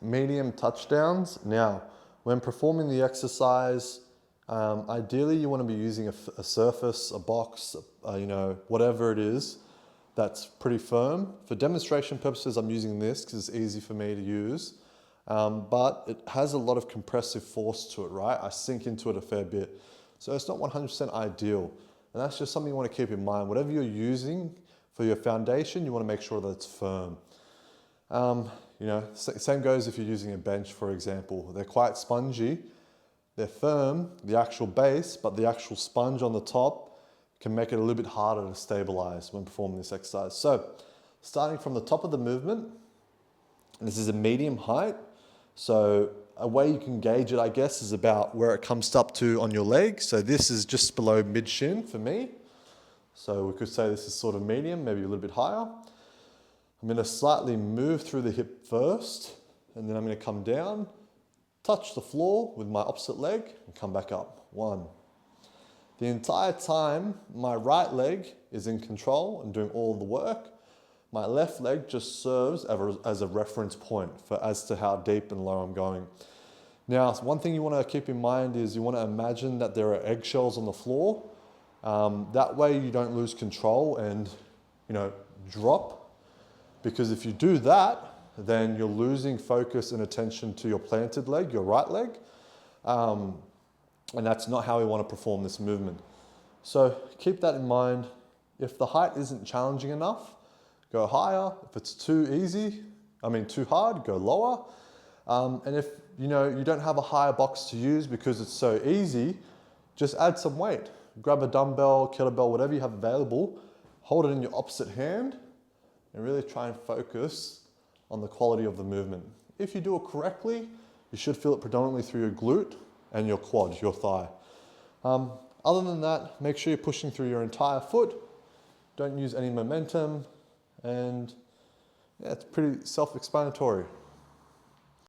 medium touchdowns. Now, when performing the exercise, ideally you want to be using a surface, a box, whatever it is that's pretty firm. For demonstration purposes, I'm using this because it's easy for me to use. But it has a lot of compressive force to it, right? I sink into it a fair bit. So it's not 100% ideal. And that's just something you want to keep in mind. Whatever you're using for your foundation, you want to make sure that it's firm. Same goes if you're using a bench, for example. They're quite spongy. They're firm, the actual base, but the actual sponge on the top can make it a little bit harder to stabilize when performing this exercise. So, starting from the top of the movement, and this is a medium height. So a way you can gauge it, I guess, is about where it comes up to on your leg. So this is just below mid shin for me. So we could say this is sort of medium, maybe a little bit higher. I'm going to slightly move through the hip first, and then I'm going to come down, touch the floor with my opposite leg, and come back up. 1. The entire time, my right leg is in control and doing all the work. My left leg just serves as a reference point as to how deep and low I'm going. Now, one thing you want to keep in mind is you want to imagine that there are eggshells on the floor. That way you don't lose control and drop. Because if you do that, then you're losing focus and attention to your planted leg, your right leg. And that's not how we want to perform this movement. So keep that in mind. If the height isn't challenging enough, go higher. If it's too hard, go lower. And if you don't have a higher box to use because it's so easy, just add some weight. Grab a dumbbell, kettlebell, whatever you have available, hold it in your opposite hand, and really try and focus on the quality of the movement. If you do it correctly, you should feel it predominantly through your glute and your quad, your thigh. Other than that, make sure you're pushing through your entire foot. Don't use any momentum. And yeah, it's pretty self-explanatory.